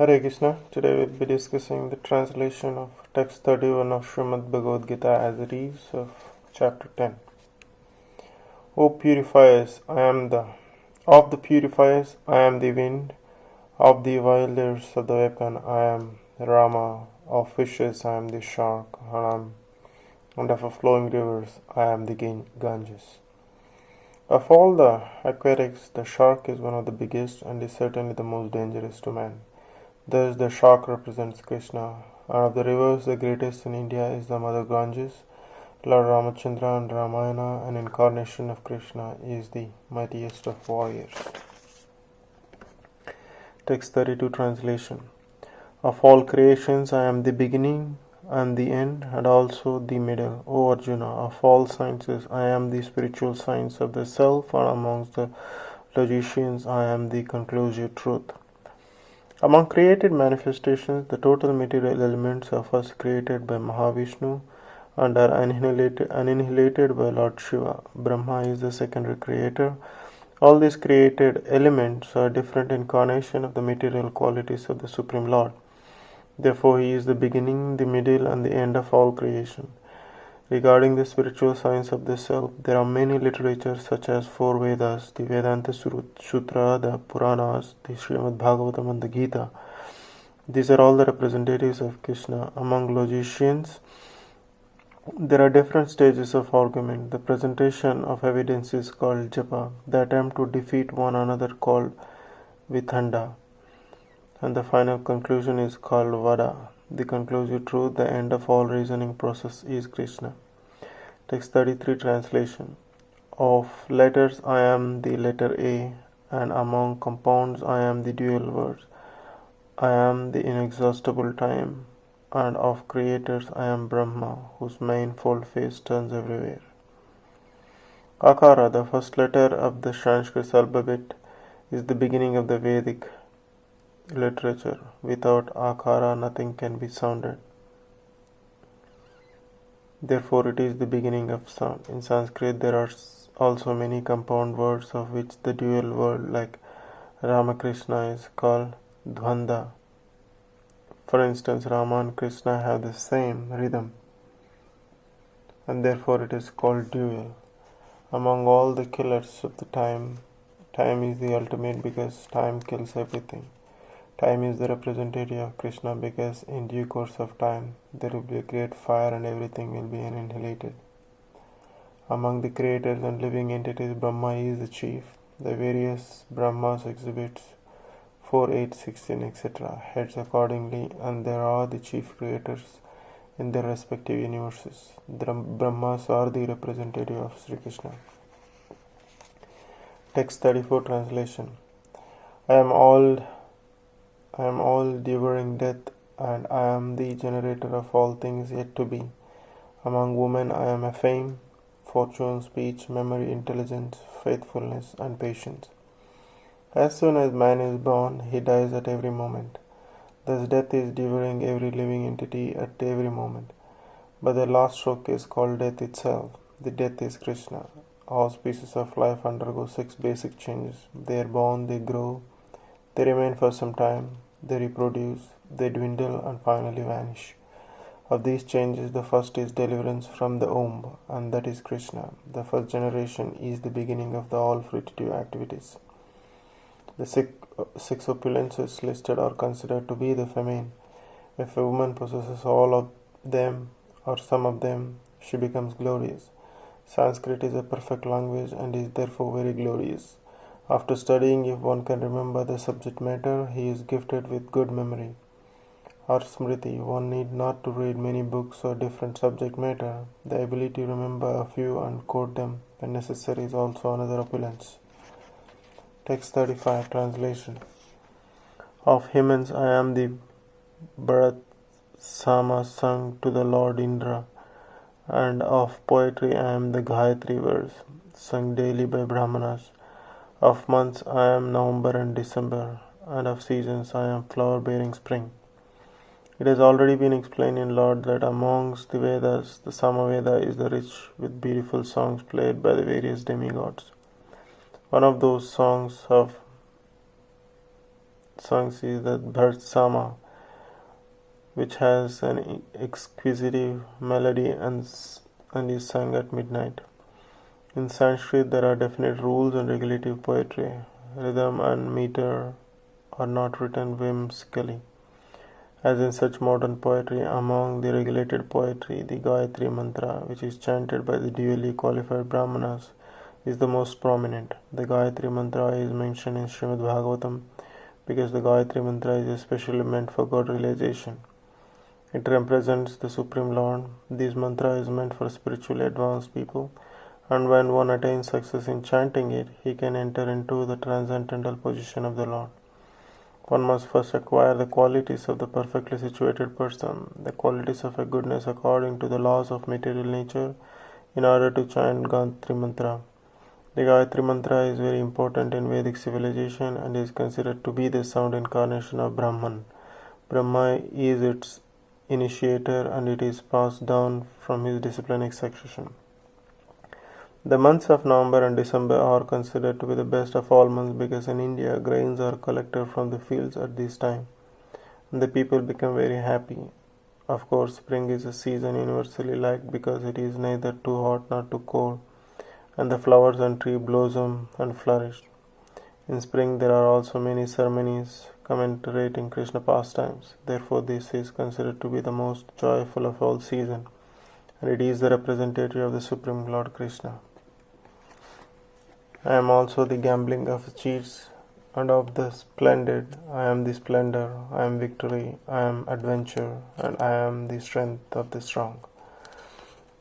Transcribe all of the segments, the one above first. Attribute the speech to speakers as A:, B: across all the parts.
A: Hare Krishna. Today we'll be discussing the translation of text 31 of Srimad Bhagavad-Gita As It Is of chapter 10. O purifiers, of the purifiers, I am the wind. Of the wielders of the weapon, I am Rama. Of fishes, I am the shark. And of flowing rivers, I am the Ganges. Of all the aquatics, the shark is one of the biggest and is certainly the most dangerous to man. Thus the shark represents Krishna, and of the rivers the greatest in India is the Mother Ganges. Lord Ramachandra and Ramayana, an incarnation of Krishna, is the mightiest of warriors. Text 32 translation. Of all creations I am the beginning and the end, and also the middle. O Arjuna, of all sciences I am the spiritual science of the self, and amongst the logicians I am the conclusive truth. Among created manifestations, the total material elements are first created by Mahavishnu and are annihilated by Lord Shiva. Brahma is the secondary creator. All these created elements are different incarnations of the material qualities of the Supreme Lord. Therefore, He is the beginning, the middle, and the end of all creation. Regarding the spiritual science of the self, there are many literatures such as 4 Vedas, the Vedanta Sutra, the Puranas, the Srimad Bhagavatam, and the Gita. These are all the representatives of Krishna. Among logicians, there are different stages of argument. The presentation of evidence is called japa, the attempt to defeat one another called vithanda, and the final conclusion is called vada. The conclusive truth, the end of all reasoning process, is Krishna. Text 33 translation. Of letters I am the letter A, and among compounds I am the dual words. I am the inexhaustible time, and of creators I am Brahma, whose manifold face turns everywhere. Akara, the first letter of the Sanskrit alphabet, is the beginning of the Vedic literature. Without akara, nothing can be sounded. Therefore, it is the beginning of sound. In Sanskrit, there are also many compound words, of which the dual word, like Ramakrishna, is called Dvanda. For instance, Rama and Krishna have the same rhythm, and therefore it is called dual. Among all the killers of the time is the ultimate, because time kills everything. Time is the representative of Krishna, because in due course of time there will be a great fire and everything will be annihilated. Among the creators and living entities, Brahma is the chief. The various Brahmas exhibits 4, 8, 16, etc. heads accordingly, and there are the chief creators in their respective universes. The Brahmas are the representative of Sri Krishna. Text 34 translation. I am all devouring death, and I am the generator of all things yet to be. Among women I am a fame, fortune, speech, memory, intelligence, faithfulness, and patience. As soon as man is born, he dies at every moment. Thus death is devouring every living entity at every moment. But the last stroke is called death itself. The death is Krishna. All species of life undergo 6 basic changes. They are born, they grow, they remain for some time, they reproduce, they dwindle, and finally vanish. Of these changes, the first is deliverance from the womb, and that is Krishna. The first generation is the beginning of all fruitive activities. The 6 opulences listed are considered to be the feminine. If a woman possesses all of them or some of them, she becomes glorious. Sanskrit is a perfect language and is therefore very glorious. After studying, if one can remember the subject matter, he is gifted with good memory. Or smriti, one need not to read many books or different subject matter. The ability to remember a few and quote them when necessary is also another opulence. Text 35 translation. Of hymns I am the Bharat Sama sung to the Lord Indra, and of poetry I am the Gayatri verse, sung daily by Brahmanas. Of months I am November and December, and of seasons I am flower-bearing spring. It has already been explained in Lord that amongst the Vedas, the Samaveda is the rich with beautiful songs played by the various demigods. One of those songs of songs is the Bharat which has an exquisite melody and is sung at midnight. In Sanskrit, there are definite rules and regulative poetry. Rhythm and meter are not written whimsically. As in such modern poetry, among the regulated poetry, the Gayatri Mantra, which is chanted by the duly qualified Brahmanas, is the most prominent. The Gayatri Mantra is mentioned in Srimad Bhagavatam because the Gayatri Mantra is especially meant for God realization. It represents the Supreme Lord. This mantra is meant for spiritually advanced people, and when one attains success in chanting it, he can enter into the transcendental position of the Lord. One must first acquire the qualities of the perfectly situated person, the qualities of a goodness according to the laws of material nature, in order to chant Gayatri Mantra. The Gayatri Mantra is very important in Vedic civilization and is considered to be the sound incarnation of Brahman. Brahma is its initiator and it is passed down from his disciplinic succession. The months of November and December are considered to be the best of all months because in India grains are collected from the fields at this time and the people become very happy. Of course, spring is a season universally liked because it is neither too hot nor too cold and the flowers and trees blossom and flourish. In spring there are also many ceremonies commemorating Krishna pastimes. Therefore, this is considered to be the most joyful of all seasons, and it is the representative of the Supreme Lord Krishna. I am also the gambling of cheats and of the splendid. I am the splendor, I am victory, I am adventure, and I am the strength of the strong.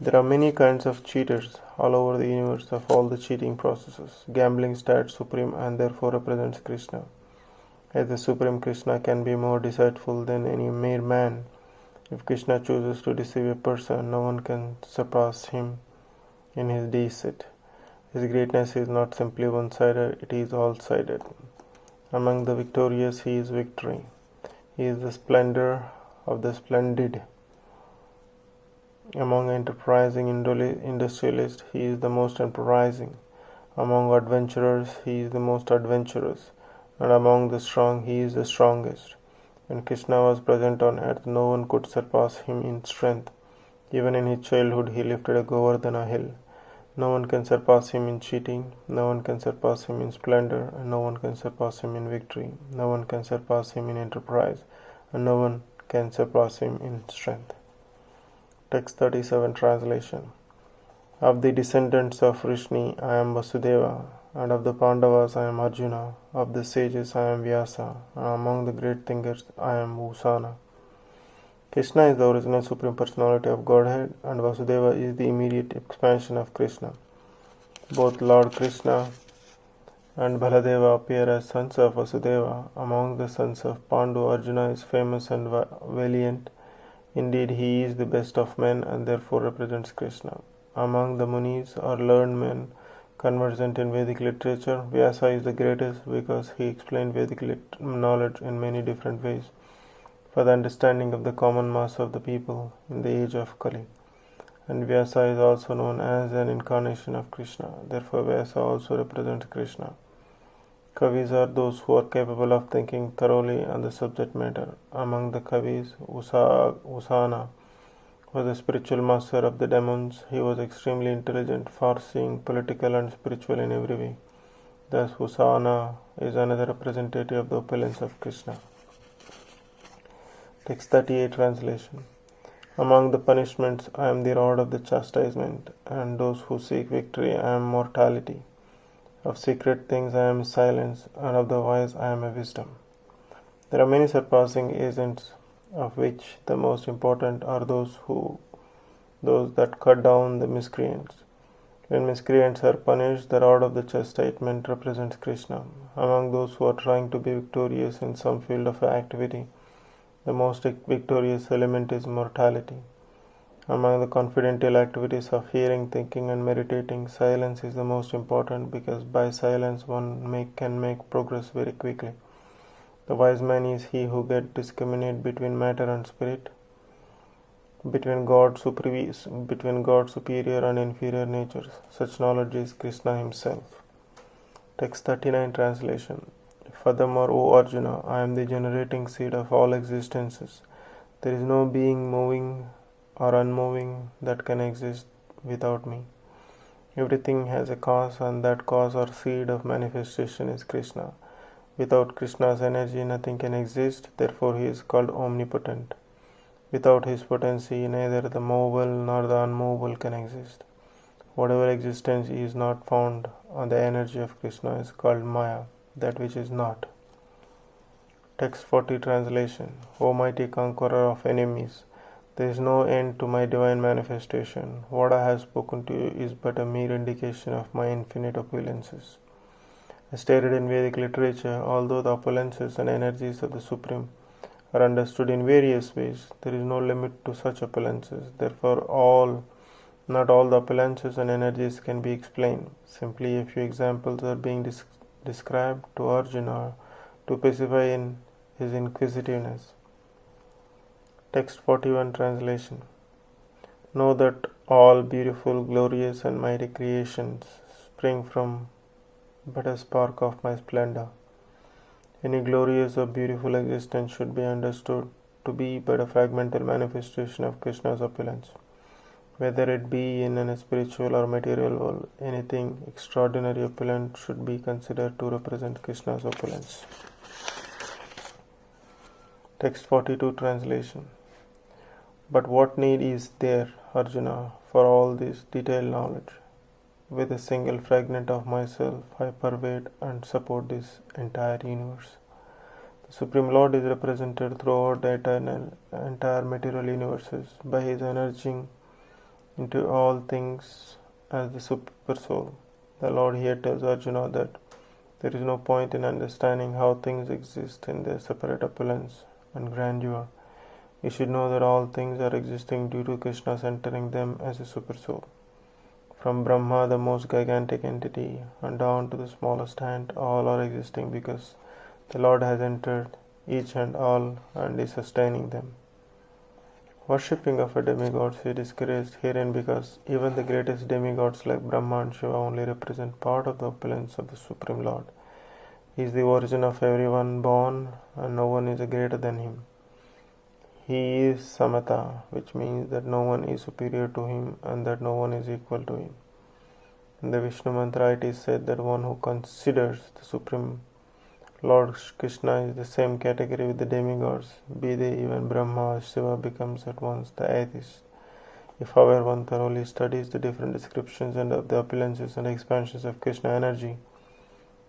A: There are many kinds of cheaters all over the universe of all the cheating processes. Gambling stands supreme and therefore represents Krishna. As the Supreme Krishna can be more deceitful than any mere man. If Krishna chooses to deceive a person, no one can surpass him in his deceit. His greatness is not simply one-sided, it is all-sided. Among the victorious, he is victory. He is the splendor of the splendid. Among enterprising industrialists, he is the most enterprising. Among adventurers, he is the most adventurous. And among the strong, he is the strongest. When Krishna was present on earth, no one could surpass him in strength. Even in his childhood, he lifted a Govardhana hill. No one can surpass him in cheating, no one can surpass him in splendor, and no one can surpass him in victory. No one can surpass him in enterprise, and no one can surpass him in strength. Text 37 translation. Of the descendants of Vrishni, I am Vasudeva, and of the Pandavas I am Arjuna, of the sages I am Vyasa, and among the great thinkers I am Usana. Krishna is the original Supreme Personality of Godhead, and Vasudeva is the immediate expansion of Krishna. Both Lord Krishna and Baladeva appear as sons of Vasudeva. Among the sons of Pandu, Arjuna is famous and valiant. Indeed, he is the best of men and therefore represents Krishna. Among the Munis or learned men conversant in Vedic literature, Vyasa is the greatest because he explained Vedic knowledge in many different ways for the understanding of the common mass of the people in the age of Kali. And Vyasa is also known as an incarnation of Krishna. Therefore, Vyasa also represents Krishna. Kavis are those who are capable of thinking thoroughly on the subject matter. Among the Kavis, Usana was a spiritual master of the demons. He was extremely intelligent, far-seeing, political and spiritual in every way. Thus, Usana is another representative of the opulence of Krishna. Text 38 translation. Among the punishments, I am the rod of the chastisement, and those who seek victory, I am mortality. Of secret things, I am silence, and of the wise, I am a wisdom. There are many surpassing agents, of which the most important are those that cut down the miscreants. When miscreants are punished, the rod of the chastisement represents Krishna. Among those who are trying to be victorious in some field of activity, the most victorious element is mortality. Among the confidential activities of hearing, thinking and meditating, silence is the most important because by silence one can make progress very quickly. The wise man is he who can discriminate between matter and spirit, between God superior and inferior natures. Such knowledge is Krishna himself. Text 39 translation. Furthermore, O Arjuna, I am the generating seed of all existences. There is no being moving or unmoving that can exist without me. Everything has a cause, and that cause or seed of manifestation is Krishna. Without Krishna's energy, nothing can exist, therefore he is called omnipotent. Without his potency, neither the movable nor the unmovable can exist. Whatever existence is not found on the energy of Krishna is called Maya, that which is not. Text 40 translation. O mighty conqueror of enemies, there is no end to my divine manifestation. What I have spoken to you is but a mere indication of my infinite opulences. As stated in Vedic literature, although the opulences and energies of the Supreme are understood in various ways, there is no limit to such opulences. Therefore, not all the opulences and energies can be explained. Simply a few examples are being described to Arjuna to pacify in his inquisitiveness. Text 41 translation. Know that all beautiful, glorious and mighty creations spring from but a spark of my splendor. Any glorious or beautiful existence should be understood to be but a fragmental manifestation of Krishna's opulence. Whether it be in a spiritual or material world, anything extraordinary opulent should be considered to represent Krishna's opulence. Text 42 translation. But what need is there, Arjuna, for all this detailed knowledge? With a single fragment of myself, I pervade and support this entire universe. The Supreme Lord is represented throughout the entire material universes by his energy into all things as the Super Soul. The Lord here tells Arjuna that there is no point in understanding how things exist in their separate opulence and grandeur. We should know that all things are existing due to Krishna centering them as a Super Soul. From Brahma, the most gigantic entity, and down to the smallest ant, all are existing because the Lord has entered each and all and is sustaining them. Worshipping of a demigod is discouraged herein because even the greatest demigods like Brahma and Shiva only represent part of the opulence of the Supreme Lord. He is the origin of everyone born, and no one is greater than him. He is Samata, which means that no one is superior to him and that no one is equal to him. In the Vishnu mantra it is said that one who considers the Supreme Lord Krishna is the same category with the demigods, be they even Brahma or Shiva, becomes at once the atheist. If however one thoroughly studies the different descriptions and of the opulences and expansions of Krishna energy,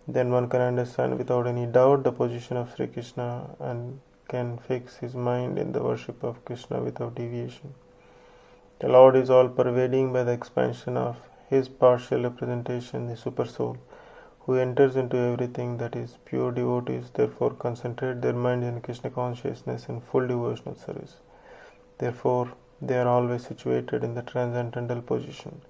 A: then one can understand without any doubt the position of Sri Krishna and can fix his mind in the worship of Krishna without deviation. The Lord is all pervading by the expansion of his partial representation, the Super Soul, who enters into everything that is pure. Devotees therefore concentrate their minds in Krishna consciousness in full devotional service. Therefore, they are always situated in the transcendental position.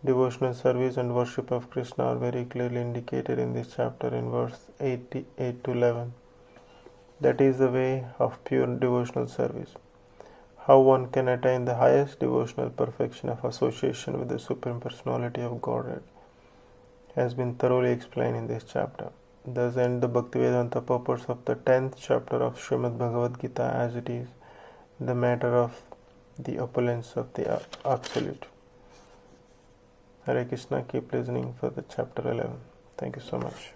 A: Devotional service and worship of Krishna are very clearly indicated in this chapter in verse 8 to 11. That is the way of pure devotional service. How one can attain the highest devotional perfection of association with the Supreme Personality of Godhead has been thoroughly explained in this chapter. Thus end the Bhaktivedanta purpose of the 10th chapter of Srimad Bhagavad-Gita as it is, the matter of the opulence of the Absolute. Hare Krishna, keep listening for the chapter 11. Thank you so much.